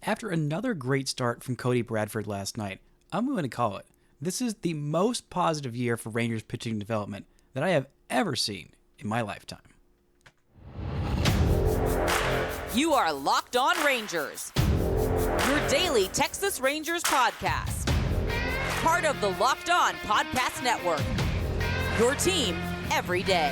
After another great start from Cody Bradford last night, I'm going to call it. This is the most positive year for Rangers pitching development that I have ever seen in my lifetime. You are Locked On Rangers, your daily Texas Rangers podcast. Part of the Locked On Podcast Network, your team every day.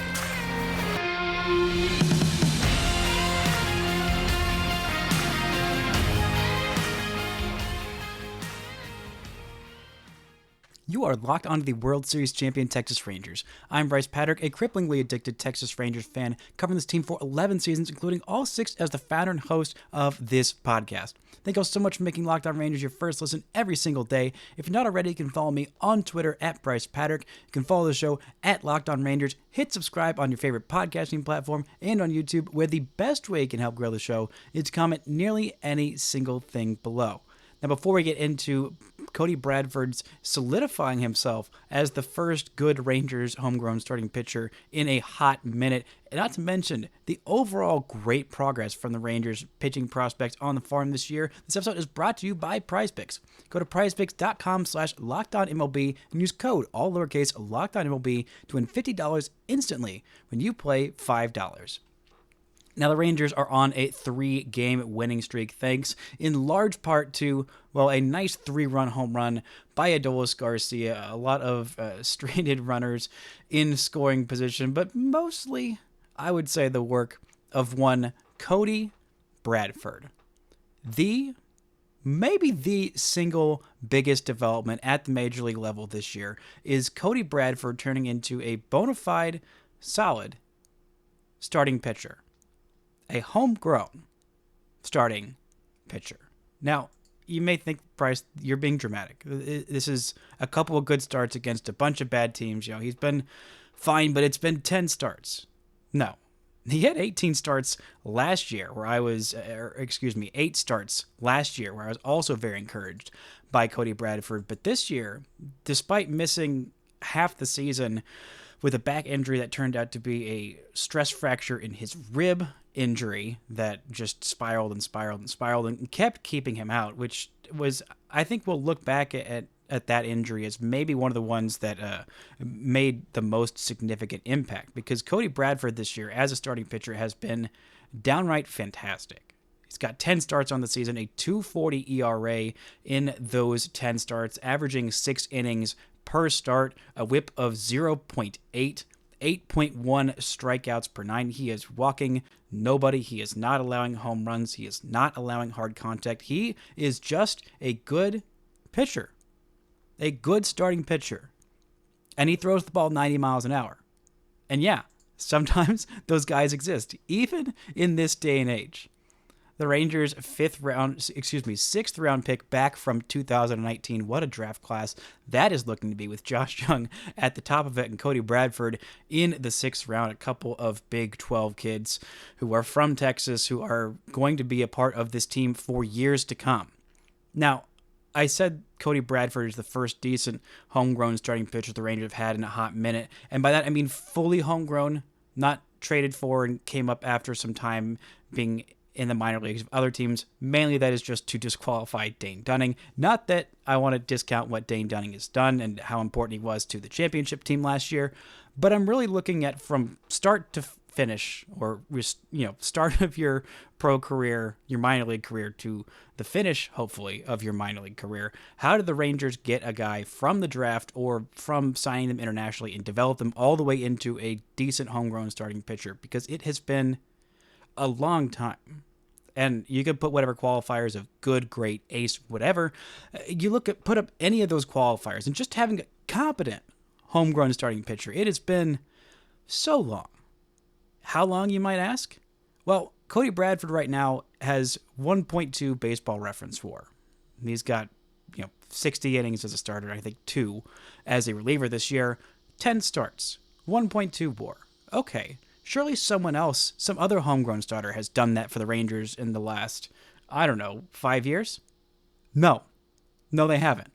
You are locked onto the World Series champion Texas Rangers. I'm Bryce Patrick, a cripplingly addicted Texas Rangers fan, covering this team for 11 seasons, including all 6 as the founder and host of this podcast. Thank you all so much for making Locked On Rangers your first listen every single day. If you're not already, you can follow me on Twitter at Bryce Patrick. You can follow the show at Locked On Rangers. Hit subscribe on your favorite podcasting platform and on YouTube, where the best way you can help grow the show is to comment nearly any single thing below. Now, before we get into Cody Bradford's solidifying himself as the first good Rangers homegrown starting pitcher in a hot minute, and not to mention the overall great progress from the Rangers pitching prospects on the farm this year, this episode is brought to you by PrizePicks. Go to prizepicks.com/LockedOnMLB and use code, all lowercase, LockedOnMLB to win $50 instantly when you play $5. Now, the Rangers are on a 3-game winning streak, thanks in large part to, well, a nice 3-run home run by Adolis Garcia, a lot of stranded runners in scoring position, but mostly, I would say, the work of one Cody Bradford. Maybe the single biggest development at the major league level this year is Cody Bradford turning into a bona fide, solid starting pitcher. A homegrown starting pitcher. Now, you may think, Bryce, you're being dramatic. This is a couple of good starts against a bunch of bad teams. You know, he's been fine, but it's been 10 starts. No. He had 18 starts last year where I was, 8 starts last year where I was also very encouraged by Cody Bradford. But this year, despite missing half the season with a back injury that turned out to be a stress fracture in his rib injury that just spiraled and kept keeping him out, which was, I think we'll look back at that injury as maybe one of the ones that made the most significant impact, because Cody Bradford this year as a starting pitcher has been downright fantastic. He's got 10 starts on the season, a 2.40 ERA in those 10 starts, averaging 6 innings per start, a whip of 0.8, 8.1 strikeouts per 9. He is walking nobody. He is not allowing home runs. He is not allowing hard contact. He is just a good pitcher, a good starting pitcher. And he throws the ball 90 miles an hour. And yeah, sometimes those guys exist, even in this day and age. The Rangers' 6th round pick back from 2019. What a draft class that is looking to be, with Josh Jung at the top of it and Cody Bradford in the 6th round. A couple of Big 12 kids who are from Texas, who are going to be a part of this team for years to come. Now, I said Cody Bradford is the first decent homegrown starting pitcher the Rangers have had in a hot minute. And by that, I mean fully homegrown, not traded for and came up after some time being in the minor leagues of other teams. Mainly that is just to disqualify Dane Dunning. Not that I want to discount what Dane Dunning has done and how important he was to the championship team last year, but I'm really looking at from start to finish, or start of your pro career, your minor league career, to the finish, hopefully, of your minor league career. How did the Rangers get a guy from the draft or from signing them internationally and develop them all the way into a decent homegrown starting pitcher? Because it has been a long time. And you could put whatever qualifiers of good, great, ace, whatever. You put up any of those qualifiers, and just having a competent homegrown starting pitcher, it has been so long. How long, you might ask? Well, Cody Bradford right now has 1.2 baseball reference WAR. He's got 60 innings as a starter, I think 2 as a reliever this year, 10 starts, 1.2 WAR. Okay. Surely someone else, some other homegrown starter, has done that for the Rangers in the last, 5 years? No, they haven't.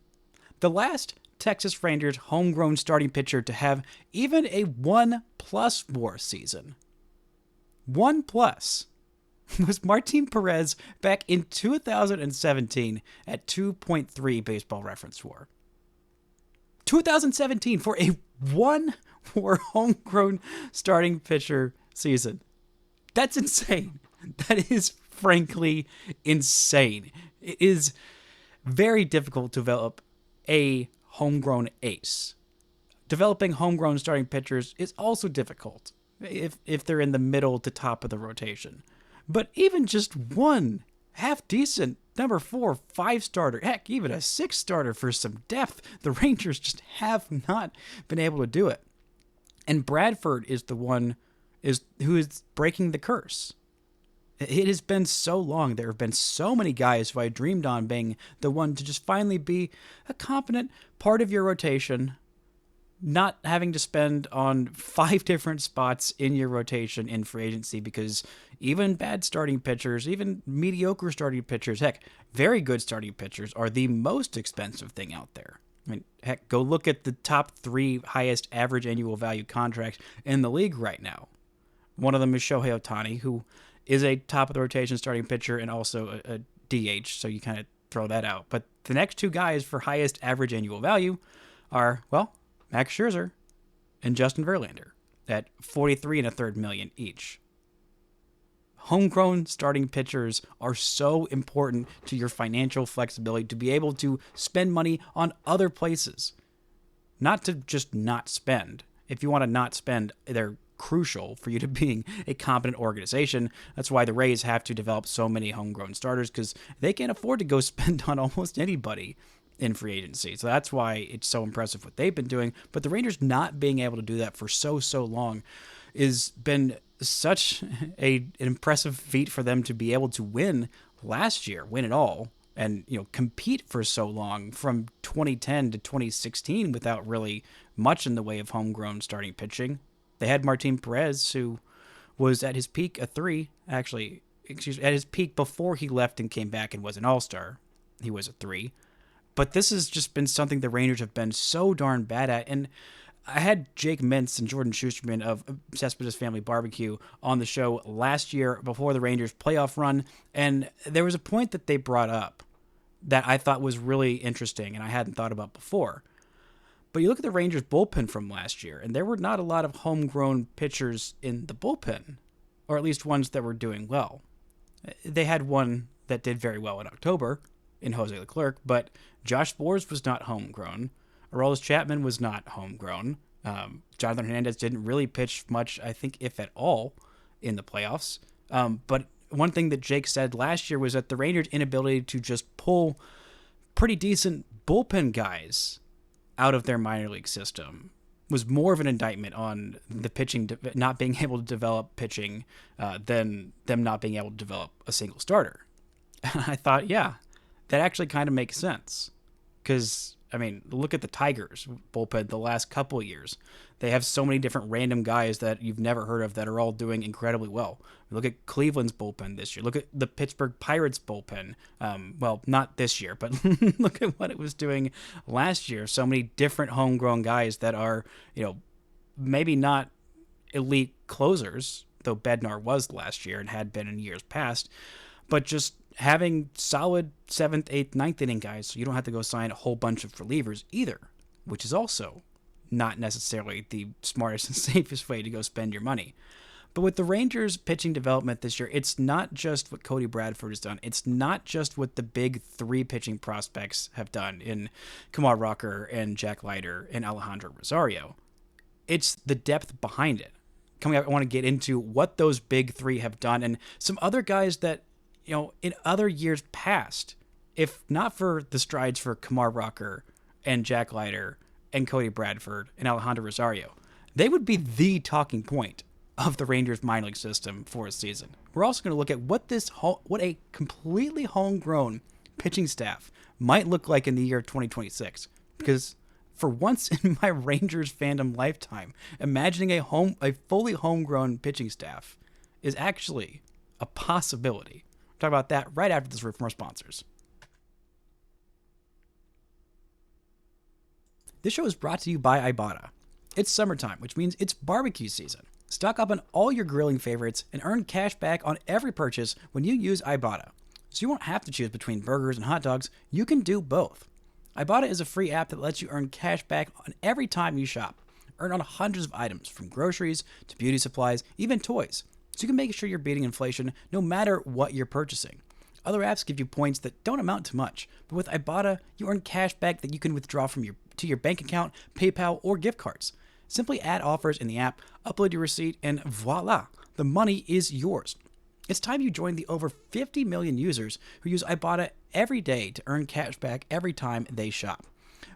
The last Texas Rangers homegrown starting pitcher to have even a 1+ WAR season, 1+, was Martin Perez back in 2017 at 2.3 baseball reference WAR. 2017 for a 1 WAR homegrown starting pitcher season. That's insane. That is frankly insane. It is very difficult to develop a homegrown ace. Developing homegrown starting pitchers is also difficult if they're in the middle to top of the rotation. But even just one half-decent number 4, 5 starter, heck, even a 6 starter for some depth, the Rangers just have not been able to do it. And Bradford is the one who is breaking the curse. It has been so long. There have been so many guys who I dreamed on being the one to just finally be a competent part of your rotation, not having to spend on 5 different spots in your rotation in free agency, because even bad starting pitchers, even mediocre starting pitchers, heck, very good starting pitchers are the most expensive thing out there. I mean, heck, go look at the top 3 highest average annual value contracts in the league right now. One of them is Shohei Ohtani, who is a top of the rotation starting pitcher and also a DH, so you kind of throw that out. But the next 2 guys for highest average annual value are, well, Max Scherzer and Justin Verlander at $43.33 million each. Homegrown starting pitchers are so important to your financial flexibility to be able to spend money on other places. Not to just not spend. If you want to not spend, they're crucial for you to being a competent organization. That's why the Rays have to develop so many homegrown starters, because they can't afford to go spend on almost anybody in free agency. So that's why it's so impressive what they've been doing. But the Rangers not being able to do that for so long has been such an impressive feat for them to be able to win last year, win it all, and compete for so long from 2010 to 2016 without really much in the way of homegrown starting pitching. They had Martin Perez, who was at his peak a 3, at his peak before he left and came back and was an all-star. He was a 3. But this has just been something the Rangers have been so darn bad at. And I had Jake Mintz and Jordan Schusterman of Cespedes Family Barbecue on the show last year before the Rangers playoff run. And there was a point that they brought up that I thought was really interesting and I hadn't thought about before. But you look at the Rangers bullpen from last year, and there were not a lot of homegrown pitchers in the bullpen, or at least ones that were doing well. They had one that did very well in October, in Jose Leclerc, but Josh Sborz was not homegrown. Aroldis Chapman was not homegrown. Jonathan Hernandez didn't really pitch much, I think, if at all, in the playoffs. But one thing that Jake said last year was that the Rangers' inability to just pull pretty decent bullpen guys out of their minor league system was more of an indictment on the pitching not being able to develop pitching than them not being able to develop a single starter. And I thought, yeah, that actually kind of makes sense. Because, I mean, look at the Tigers bullpen the last couple of years. They have so many different random guys that you've never heard of that are all doing incredibly well. Look at Cleveland's bullpen this year. Look at the Pittsburgh Pirates bullpen. Well, not this year, but look at what it was doing last year. So many different homegrown guys that are, maybe not elite closers, though Bednar was last year and had been in years past, but just having solid 7th, 8th, 9th inning guys, so you don't have to go sign a whole bunch of relievers either, which is also not necessarily the smartest and safest way to go spend your money. But with the Rangers pitching development this year, it's not just what Cody Bradford has done. It's not just what the big 3 pitching prospects have done in Kumar Rocker and Jack Leiter and Alejandro Rosario. It's the depth behind it. Coming up, I want to get into what those big 3 have done and some other guys that, in other years past, if not for the strides for Kumar Rocker and Jack Leiter and Cody Bradford and Alejandro Rosario, they would be the talking point of the Rangers minor league system for a season. We're also going to look at what a completely homegrown pitching staff might look like in the year 2026. Because for once in my Rangers fandom lifetime, imagining a fully homegrown pitching staff is actually a possibility. We'll talk about that right after this word from our sponsors. This show is brought to you by Ibotta. It's summertime, which means it's barbecue season. Stock up on all your grilling favorites and earn cash back on every purchase when you use Ibotta. So you won't have to choose between burgers and hot dogs, you can do both. Ibotta is a free app that lets you earn cash back on every time you shop. Earn on hundreds of items, from groceries to beauty supplies, even toys. So you can make sure you're beating inflation no matter what you're purchasing. Other apps give you points that don't amount to much, but with Ibotta, you earn cash back that you can withdraw from your bank account, PayPal, or gift cards. Simply add offers in the app, upload your receipt, and voila, the money is yours. It's time you join the over 50 million users who use Ibotta every day to earn cash back every time they shop.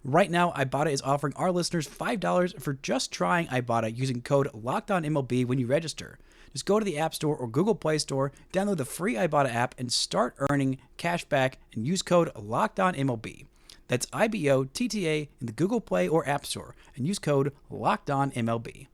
Right now, Ibotta is offering our listeners $5 for just trying Ibotta using code LOCKEDONMLB when you register. Just go to the App Store or Google Play Store, download the free Ibotta app, and start earning cash back and use code LOCKEDONMLB. That's IBOTTA in the Google Play or App Store, and use code LOCKEDONMLB.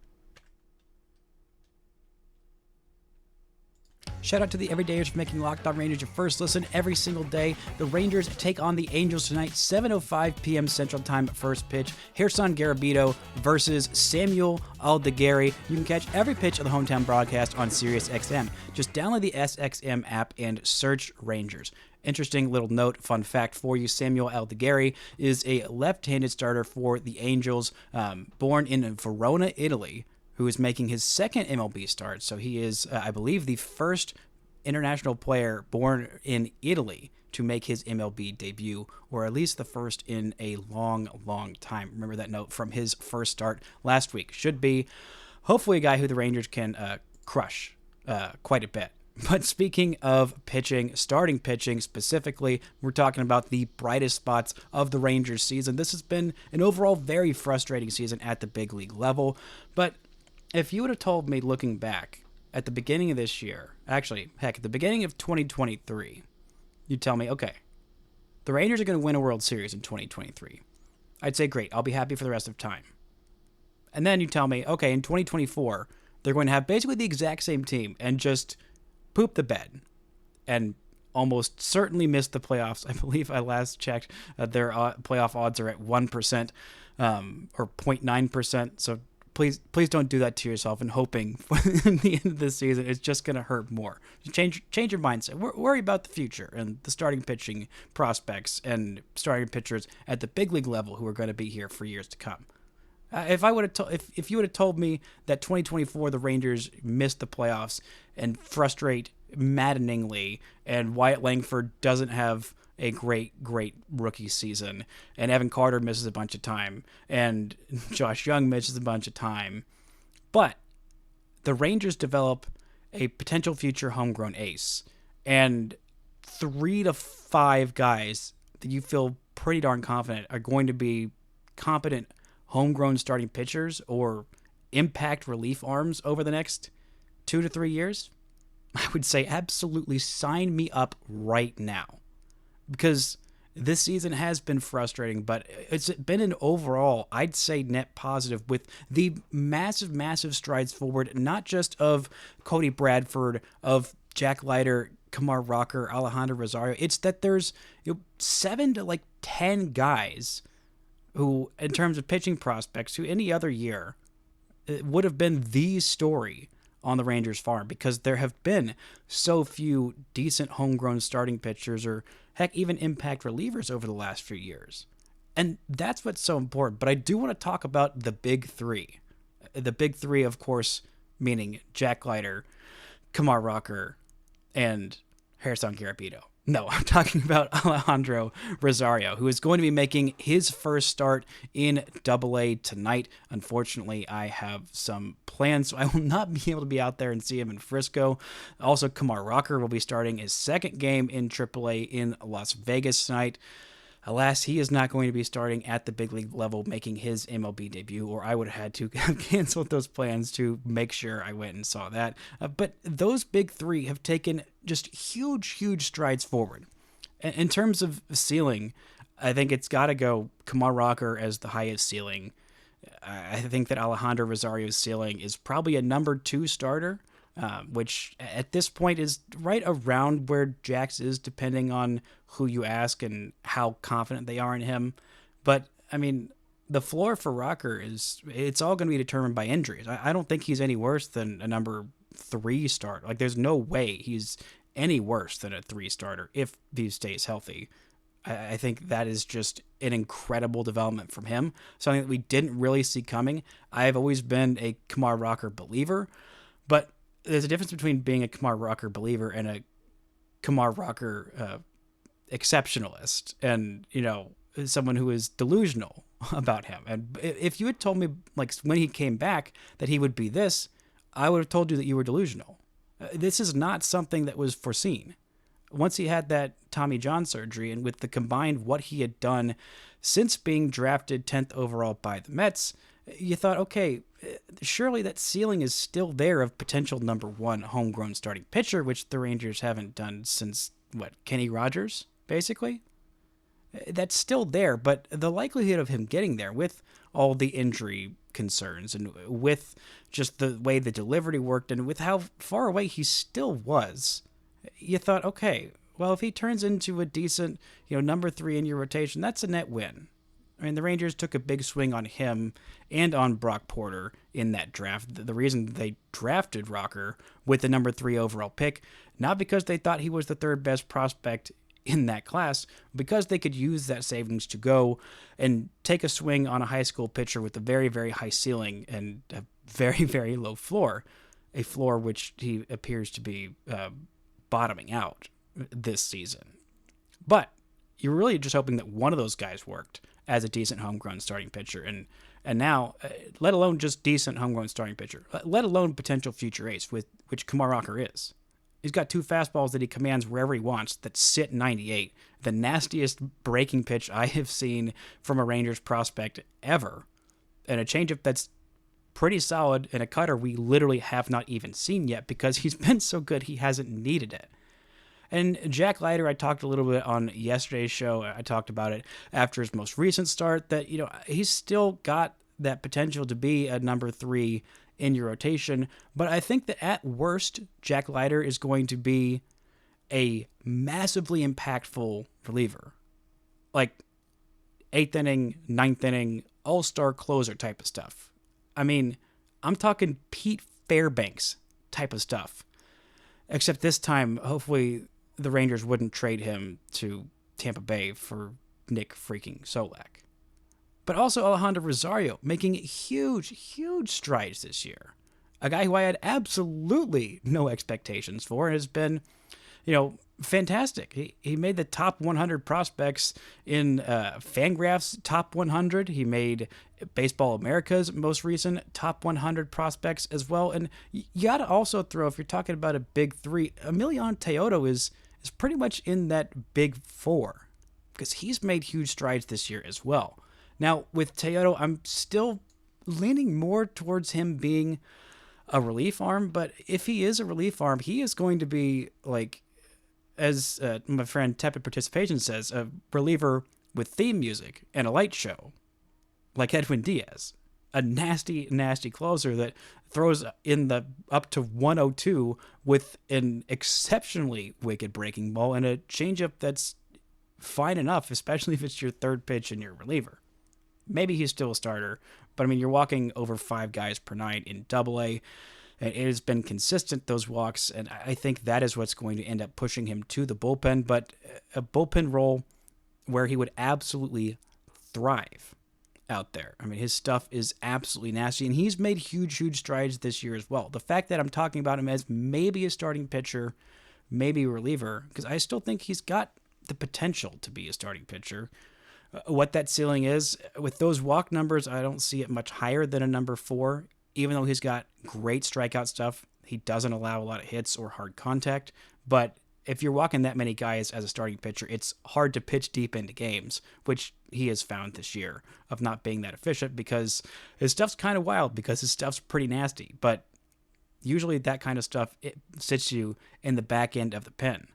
Shout out to the Everydayers for making Locked On Rangers your first listen every single day. The Rangers take on the Angels tonight, 7:05 p.m. Central Time, first pitch. Gerson Garabito versus Samuel Aldeguerri. You can catch every pitch of the hometown broadcast on SiriusXM. Just download the SXM app and search Rangers. Interesting little note, fun fact for you, Samuel Aldeguerri is a left-handed starter for the Angels, born in Verona, Italy, who is making his second MLB start. So he is, I believe, the first international player born in Italy to make his MLB debut, or at least the first in a long, long time. Remember that note from his first start last week. Should be, hopefully, a guy who the Rangers can crush quite a bit. But speaking of pitching, starting pitching specifically, we're talking about the brightest spots of the Rangers season. This has been an overall very frustrating season at the big league level, but if you would have told me looking back at the beginning of this year, actually, heck, at the beginning of 2023, you'd tell me, okay, the Rangers are going to win a World Series in 2023. I'd say, great, I'll be happy for the rest of time. And then you tell me, okay, in 2024, they're going to have basically the exact same team and just poop the bed and almost certainly miss the playoffs. I believe I last checked, their playoff odds are at 1% or 0.9%, so Please don't do that to yourself and hoping in the end of this season it's just going to hurt more. Change your mindset. Worry about the future and the starting pitching prospects and starting pitchers at the big league level who are going to be here for years to come. If you would have told me that 2024 the Rangers missed the playoffs and frustrate maddeningly, and Wyatt Langford doesn't have a great rookie season, and Evan Carter misses a bunch of time, and Josh Young misses a bunch of time, but the Rangers develop a potential future homegrown ace, and 3 to 5 guys that you feel pretty darn confident are going to be competent homegrown starting pitchers or impact relief arms over the next 2 to 3 years, I would say absolutely sign me up right now. Because this season has been frustrating, but it's been an overall, I'd say, net positive with the massive strides forward, not just of Cody Bradford, of Jack Leiter, Kumar Rocker, Alejandro Rosario. It's that there's 7 to 10 guys who, in terms of pitching prospects, who any other year would have been the story on the Rangers farm, because there have been so few decent homegrown starting pitchers or heck, even impact relievers over the last few years. And that's what's so important. But I do want to talk about the big three. The big three, of course, meaning Jack Leiter, Kumar Rocker, and Gerson Garabito. No, I'm talking about Alejandro Rosario, who is going to be making his first start in AA tonight. Unfortunately, I have some plans, so I will not be able to be out there and see him in Frisco. Also, Kumar Rocker will be starting his second game in AAA in Las Vegas tonight. Alas, he is not going to be starting at the big league level, making his MLB debut, or I would have had to have canceled those plans to make sure I went and saw that. But those big three have taken just huge strides forward. In terms of ceiling, I think it's got to go Kumar Rocker as the highest ceiling. I think that Alejandro Rosario's ceiling is probably a number 2 starter, which at this point is right around where Jax is, depending on who you ask and how confident they are in him. But, I mean, the floor for Rocker it's all going to be determined by injuries. I don't think he's any worse than a number 3 starter. Like, there's no way he's any worse than a 3 starter if he stays healthy. I think that is just an incredible development from him, something that we didn't really see coming. I've always been a Kumar Rocker believer, but there's a difference between being a Kumar Rocker believer and a Kumar Rocker exceptionalist, and someone who is delusional about him. And if you had told me, like, when he came back that he would be this, I would have told you that you were delusional. This is not something that was foreseen. Once he had that Tommy John surgery, and with the combined what he had done since being drafted 10th overall by the Mets, you thought, okay, surely that ceiling is still there of potential number 1 homegrown starting pitcher, which the Rangers haven't done since, Kenny Rogers, basically? That's still there, but the likelihood of him getting there with all the injury concerns and with just the way the delivery worked and with how far away he still was, you thought, okay, well, if he turns into a decent, number 3 in your rotation, that's a net win. I mean, the Rangers took a big swing on him and on Brock Porter in that draft. The reason they drafted Rocker with the number 3 overall pick, not because they thought he was the 3rd best prospect in that class, because they could use that savings to go and take a swing on a high school pitcher with a very, very high ceiling and a very, very low floor, a floor which he appears to be bottoming out this season. But you're really just hoping that one of those guys worked as a decent homegrown starting pitcher, and now, let alone just decent homegrown starting pitcher, let alone potential future ace, which Kumar Rocker is. He's got 2 fastballs that he commands wherever he wants that sit 98. The nastiest breaking pitch I have seen from a Rangers prospect ever. And a changeup that's pretty solid, and a cutter we literally have not even seen yet because he's been so good he hasn't needed it. And Jack Leiter, I talked a little bit on yesterday's show. I talked about it after his most recent start, that he's still got that potential to be a number 3 in your rotation, but I think that at worst, Jack Leiter is going to be a massively impactful reliever. Like 8th inning, 9th inning, all-star closer type of stuff. I mean, I'm talking Pete Fairbanks type of stuff. Except this time, hopefully, the Rangers wouldn't trade him to Tampa Bay for Nick freaking Solak. But also Alejandro Rosario making huge, huge strides this year. A guy who I had absolutely no expectations for and has been, fantastic. He made the top 100 prospects in Fangraphs top 100. He made Baseball America's most recent top 100 prospects as well. And you got to also throw, if you're talking about a big 3, Emiliano Teodo is pretty much in that big 4 because he's made huge strides this year as well. Now, with Teodo, I'm still leaning more towards him being a relief arm, but if he is a relief arm, he is going to be, like, as my friend Tepid Participation says, a reliever with theme music and a light show, like Edwin Diaz. A nasty, nasty closer that throws in the up to 102 with an exceptionally wicked breaking ball and a changeup that's fine enough, especially if it's your 3rd pitch and your reliever. Maybe he's still a starter, but I mean, you're walking over 5 guys per night in Double-A. It has been consistent, those walks, and I think that is what's going to end up pushing him to the bullpen, but a bullpen role where he would absolutely thrive out there. I mean, his stuff is absolutely nasty, and he's made huge, huge strides this year as well. The fact that I'm talking about him as maybe a starting pitcher, maybe a reliever, because I still think he's got the potential to be a starting pitcher. What that ceiling is, with those walk numbers, I don't see it much higher than a number 4, even though he's got great strikeout stuff. He doesn't allow a lot of hits or hard contact, but if you're walking that many guys as a starting pitcher, it's hard to pitch deep into games, which he has found this year of not being that efficient because his stuff's kind of wild because his stuff's pretty nasty, but usually that kind of stuff, it sits you in the back end of the pen.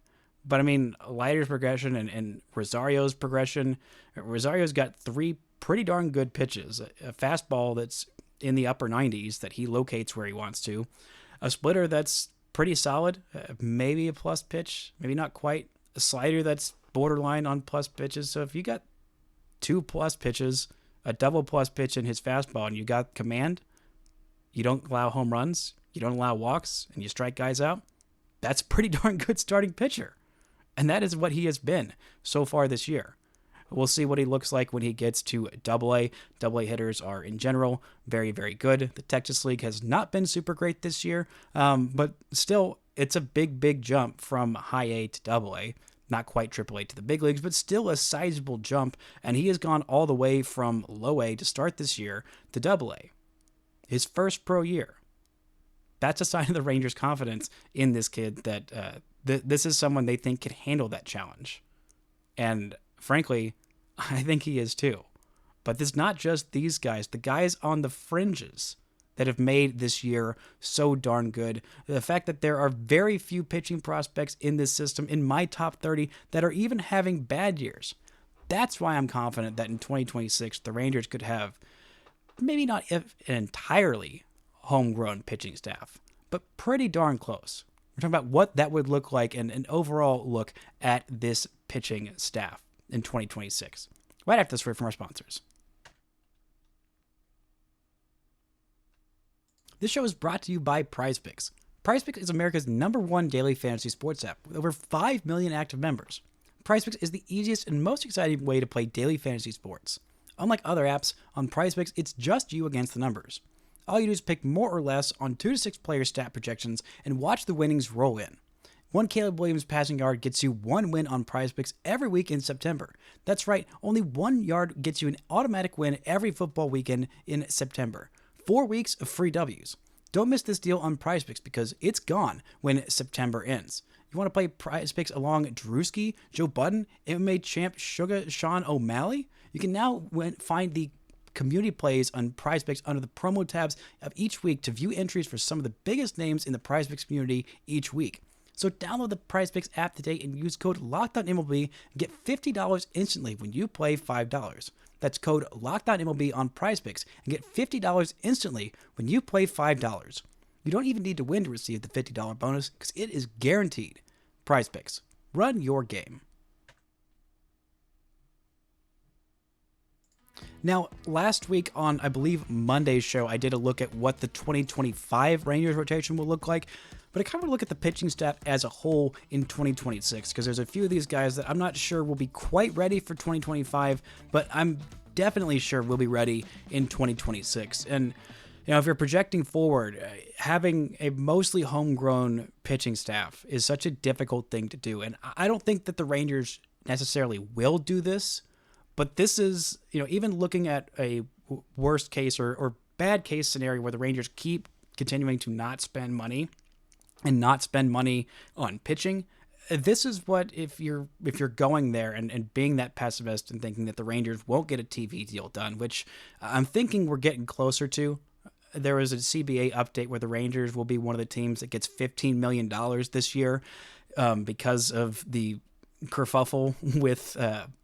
But I mean, Leiter's progression and Rosario's progression, Rosario's got 3 pretty darn good pitches. A fastball that's in the upper 90s that he locates where he wants to. A splitter that's pretty solid, maybe a plus pitch, maybe not quite. A slider that's borderline on plus pitches. So if you got 2 plus pitches a double plus pitch in his fastball, and you got command, you don't allow home runs, you don't allow walks, and you strike guys out, that's a pretty darn good starting pitcher. And that is what he has been so far this year. We'll see what he looks like when he gets to AA. AA hitters are, in general, very, very good. The Texas League has not been super great this year, but still, it's a big, big jump from high A to AA. Not quite AAA to the big leagues, but still a sizable jump, and he has gone all the way from low A to start this year to AA. His first pro year. That's a sign of the Rangers' confidence in this kid that this is someone they think could handle that challenge. And frankly, I think he is too. But it's not just these guys. The guys on the fringes that have made this year so darn good. The fact that there are very few pitching prospects in this system, in my top 30, that are even having bad years. That's why I'm confident that in 2026, the Rangers could have maybe not an entirely homegrown pitching staff, but pretty darn close. We're talking about what that would look like and an overall look at this pitching staff in 2026. Right after this word from our sponsors. This show is brought to you by PrizePicks. PrizePicks is America's #1 daily fantasy sports app with over 5 million active members. PrizePicks is the easiest and most exciting way to play daily fantasy sports. Unlike other apps, on PrizePicks, it's just you against the numbers. All you do is pick more or less on 2 to 6 player stat projections and watch the winnings roll in. One Caleb Williams passing yard gets you 1 win on PrizePicks every week in September. That's right, only 1 yard gets you an automatic win every football weekend in September. 4 weeks of free W's. Don't miss this deal on PrizePicks because it's gone when September ends. You want to play PrizePicks along Drewski, Joe Budden, MMA champ Sugar Sean O'Malley? You can now find the community plays on PrizePicks under the promo tabs of each week to view entries for some of the biggest names in the PrizePicks community each week. So download the PrizePicks app today and use code LOCKEDONMLB and get $50 instantly when you play $5. That's code LOCKEDONMLB on PrizePicks and get $50 instantly when you play $5. You don't even need to win to receive the $50 bonus because it is guaranteed. PrizePicks. Run your game. Now, last week on, I believe, Monday's show, I did a look at what the 2025 Rangers rotation will look like, but I kind of look at the pitching staff as a whole in 2026, because there's a few of these guys that I'm not sure will be quite ready for 2025, but I'm definitely sure will be ready in 2026. And, if you're projecting forward, having a mostly homegrown pitching staff is such a difficult thing to do, and I don't think that the Rangers necessarily will do this. But this is, even looking at a worst case or bad case scenario where the Rangers keep continuing to not spend money and not spend money on pitching, this is what, if you're going there and being that pessimist and thinking that the Rangers won't get a TV deal done, which I'm thinking we're getting closer to. There was a CBA update where the Rangers will be one of the teams that gets $15 million this year because of the kerfuffle with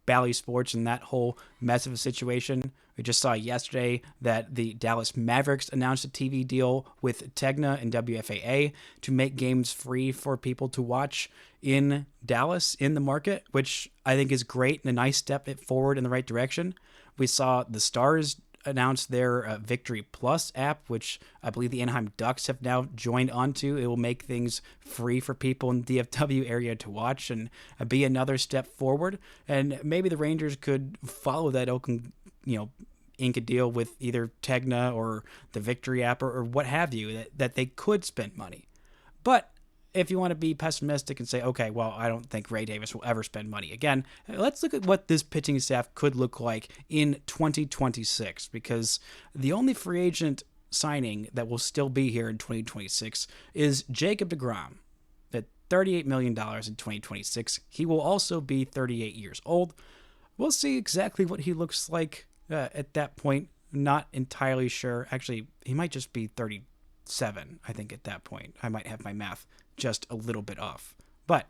Bally Sports and that whole mess of a situation. We just saw yesterday that the Dallas Mavericks announced a TV deal with Tegna and WFAA to make games free for people to watch in Dallas in the market, which I think is great and a nice step forward in the right direction. We saw the Stars announce their Victory Plus app, which I believe the Anaheim Ducks have now joined onto. It will make things free for people in the DFW area to watch and be another step forward. And maybe the Rangers could follow that Oakland, ink a deal with either Tegna or the Victory app or what have you, that they could spend money. But if you want to be pessimistic and say, okay, well, I don't think Ray Davis will ever spend money again, let's look at what this pitching staff could look like in 2026, because the only free agent signing that will still be here in 2026 is Jacob deGrom at $38 million in 2026. He will also be 38 years old. We'll see exactly what he looks like at that point. Not entirely sure. Actually, he might just be 37, I think, at that point. I might have my math just a little bit off. But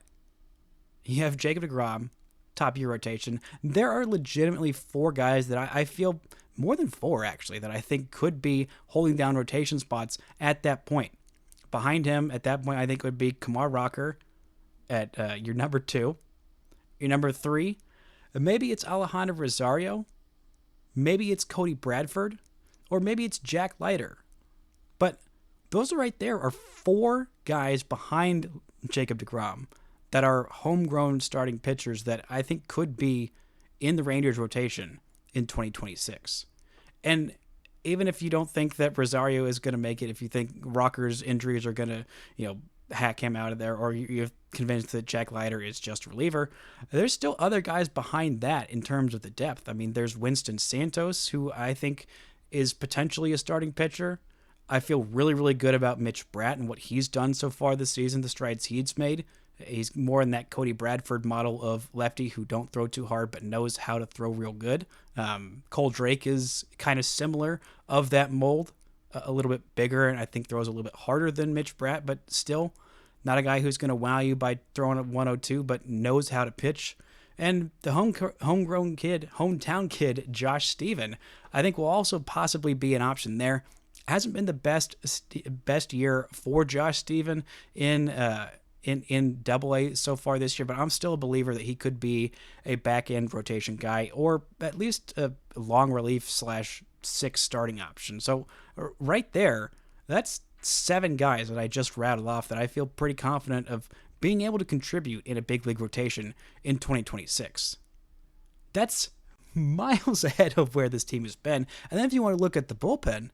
you have Jacob deGrom, top of your rotation. There are legitimately 4 guys that I feel, more than 4 actually, that I think could be holding down rotation spots at that point. Behind him at that point, I think it would be Kumar Rocker at your number 2. Your number 3, maybe it's Alejandro Rosario. maybe it's Cody Bradford, or maybe it's Jack Leiter. But those right there are 4 guys behind Jacob deGrom that are homegrown starting pitchers that I think could be in the Rangers rotation in 2026. And even if you don't think that Rosario is going to make it, if you think Rocker's injuries are going to, hack him out of there, or you're convinced that Jack Leiter is just a reliever, there's still other guys behind that in terms of the depth. I mean, there's Winston Santos, who I think is potentially a starting pitcher. I feel really, really good about Mitch Bratt and what he's done so far this season, the strides he's made. He's more in that Cody Bradford model of lefty who don't throw too hard but knows how to throw real good. Kohl Drake is kind of similar of that mold, a little bit bigger, and I think throws a little bit harder than Mitch Bratt, but still not a guy who's going to wow you by throwing at 102, but knows how to pitch. And the homegrown kid, hometown kid, Josh Stephen, I think will also possibly be an option there. Hasn't been the best year for Josh Stephen in Double-A so far this year, but I'm still a believer that he could be a back-end rotation guy, or at least a long relief / 6 starting option. So right there, that's 7 guys that I just rattled off that I feel pretty confident of being able to contribute in a big league rotation in 2026. That's miles ahead of where this team has been. And then if you want to look at the bullpen,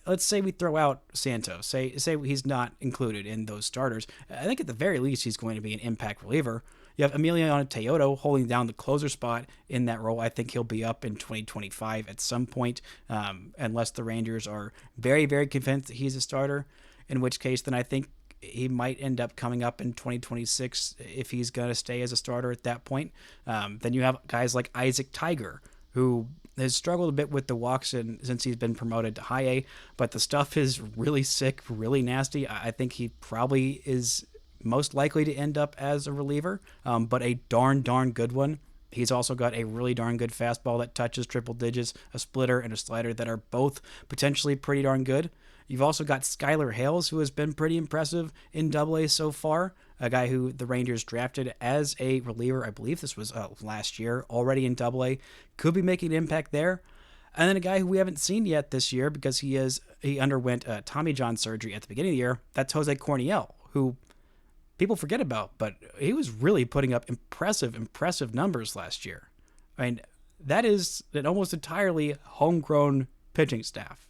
let's say we throw out Santos. Say he's not included in those starters. I think at the very least he's going to be an impact reliever. You have Emiliano Teodo holding down the closer spot in that role. I think he'll be up in 2025 at some point, unless the Rangers are very, very convinced that he's a starter, in which case then I think he might end up coming up in 2026 if he's going to stay as a starter at that point. Then you have guys like Isaac Tiger, who has struggled a bit with the walks since he's been promoted to high A, but the stuff is really sick, really nasty. I think he probably is most likely to end up as a reliever, but a darn good one. He's also got a really darn good fastball that touches triple digits, a splitter, and a slider that are both potentially pretty darn good. You've also got Skylar Hales, who has been pretty impressive in Double-A so far, a guy who the Rangers drafted as a reliever. I believe this was last year, already in Double-A. Could be making an impact there. And then a guy who we haven't seen yet this year because he underwent Tommy John surgery at the beginning of the year. That's Jose Corniel, who people forget about, but he was really putting up impressive numbers last year. I mean, that is an almost entirely homegrown pitching staff.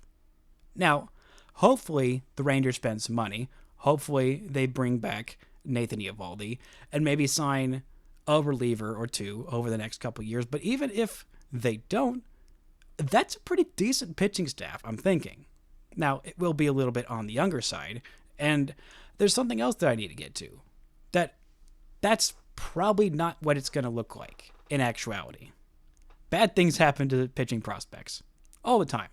Now, hopefully the Rangers spend some money. Hopefully they bring back Nathan Eovaldi and maybe sign a reliever or 2 over the next couple of years. But even if they don't, that's a pretty decent pitching staff, I'm thinking. Now, it will be a little bit on the younger side, and there's something else that I need to get to. That's probably not what it's going to look like in actuality. Bad things happen to pitching prospects all the time.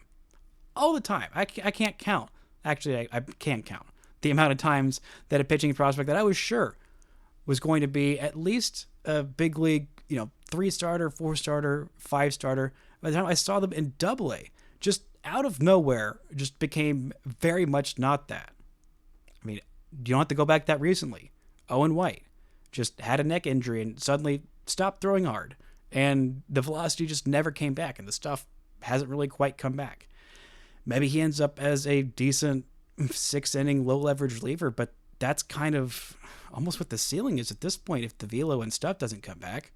All the time. I can't count. Actually, I can't count the amount of times that a pitching prospect that I was sure was going to be at least a big league, 3-starter, 4-starter, 5-starter. By the time I saw them in Double-A, just out of nowhere, just became very much not that. I mean, you don't have to go back that recently. Owen White just had a neck injury and suddenly stopped throwing hard. And the velocity just never came back, and the stuff hasn't really quite come back. Maybe he ends up as a decent 6-inning, low-leverage reliever, but that's kind of almost what the ceiling is at this point if the velo and stuff doesn't come back.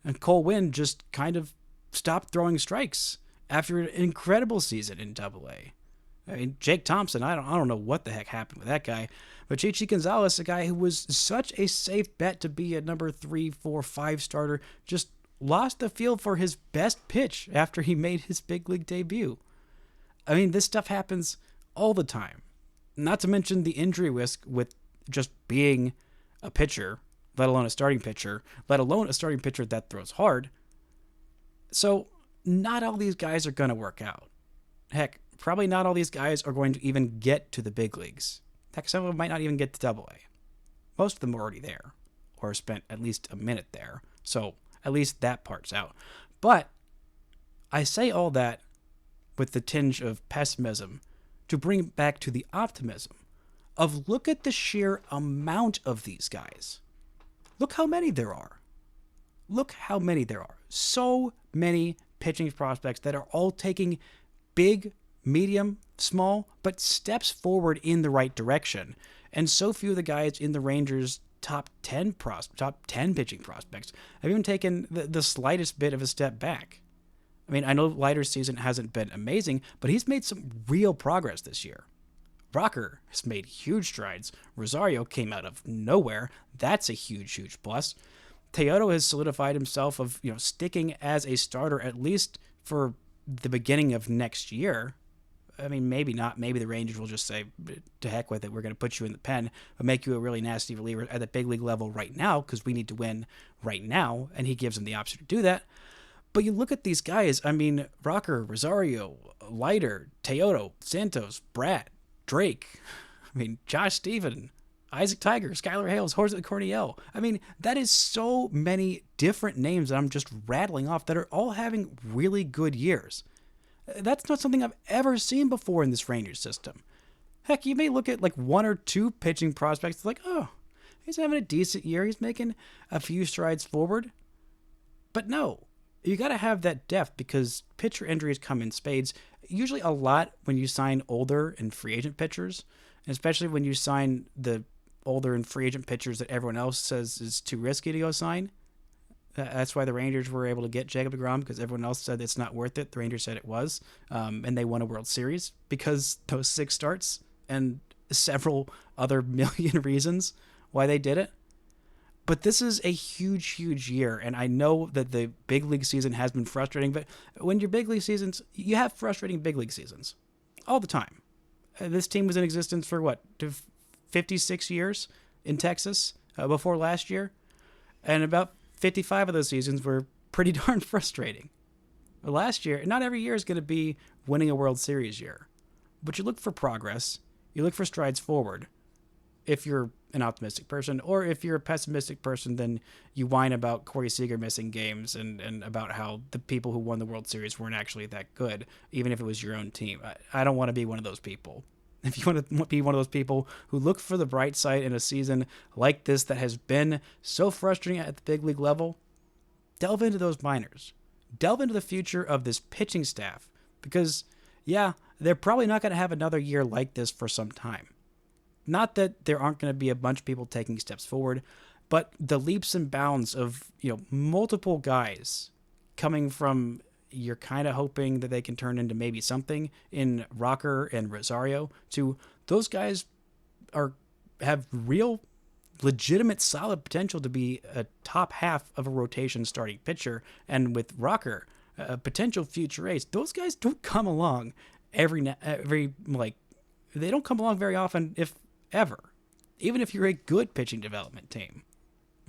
And Cole Winn just kind of stopped throwing strikes after an incredible season in Double-A. I mean, Jake Thompson, I don't know what the heck happened with that guy, but Chichi Gonzalez, a guy who was such a safe bet to be a number 3, 4, 5 starter, just lost the field for his best pitch after he made his big league debut. I mean, this stuff happens all the time. Not to mention the injury risk with just being a pitcher, let alone a starting pitcher, let alone a starting pitcher that throws hard. So not all these guys are going to work out. Heck, probably not all these guys are going to even get to the big leagues. Heck, some of them might not even get to Double-A. Most of them are already there, or spent at least a minute there. So at least that part's out. But I say all that with the tinge of pessimism to bring it back to the optimism of look at the sheer amount of these guys. Look how many there are. Look how many there are. So many pitching prospects that are all taking big, medium, small, but steps forward in the right direction. And so few of the guys in the Rangers' top 10 pitching prospects have even taken the slightest bit of a step back. I mean, I know Leiter's season hasn't been amazing, but he's made some real progress this year. Rocker has made huge strides. Rosario came out of nowhere. That's a huge, huge plus. Teodo has solidified himself of, sticking as a starter at least for the beginning of next year. I mean, maybe not. Maybe the Rangers will just say, to heck with it, we're going to put you in the pen, but make you a really nasty reliever at the big league level right now because we need to win right now, and he gives him the option to do that. But you look at these guys, I mean, Rocker, Rosario, Leiter, Teodo, Santos, Bratt, Drake, I mean, Josh Stephen, Isaac Tiger, Skylar Hales, Jose Corniel. I mean, that is so many different names that I'm just rattling off that are all having really good years. That's not something I've ever seen before in this Rangers system. Heck, you may look at like one or two pitching prospects like, oh, he's having a decent year. He's making a few strides forward. But no, you got to have that depth because pitcher injuries come in spades. Usually a lot when you sign older and free agent pitchers, and especially when you sign the older and free agent pitchers that everyone else says is too risky to go sign. That's why the Rangers were able to get Jacob deGrom because everyone else said it's not worth it. The Rangers said it was, and they won a World Series because those 6 starts and several other million reasons why they did it. But this is a huge, huge year, and I know that the big league season has been frustrating, but when your big league seasons, you have frustrating big league seasons all the time. This team was in existence for 56 years in Texas before last year, and about 55 of those seasons were pretty darn frustrating. Last year, not every year is going to be winning a World Series year, but you look for progress, you look for strides forward. If you're an optimistic person, or if you're a pessimistic person, then you whine about Corey Seager missing games and about how the people who won the World Series weren't actually that good, even if it was your own team. I don't want to be one of those people. If you want to be one of those people who look for the bright side in a season like this that has been so frustrating at the big league level, delve into those minors. Delve into the future of this pitching staff because, yeah, they're probably not going to have another year like this for some time. Not that there aren't going to be a bunch of people taking steps forward, but the leaps and bounds of, multiple guys coming from you're kind of hoping that they can turn into maybe something in Rocker and Rosario to those guys have real legitimate solid potential to be a top half of a rotation starting pitcher. And with Rocker, a potential future ace, those guys don't come along they don't come along very often, if ever, even if you're a good pitching development team.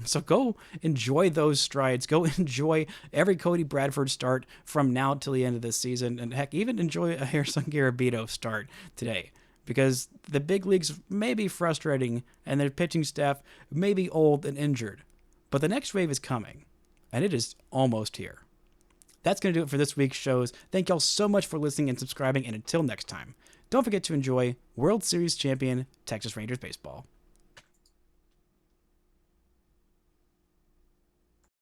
So go enjoy those strides. Go enjoy every Cody Bradford start from now till the end of this season. And heck, even enjoy a Harrison Garabito start today. Because the big leagues may be frustrating and their pitching staff may be old and injured. But the next wave is coming. And it is almost here. That's going to do it for this week's shows. Thank y'all so much for listening and subscribing. And until next time, don't forget to enjoy World Series champion Texas Rangers baseball.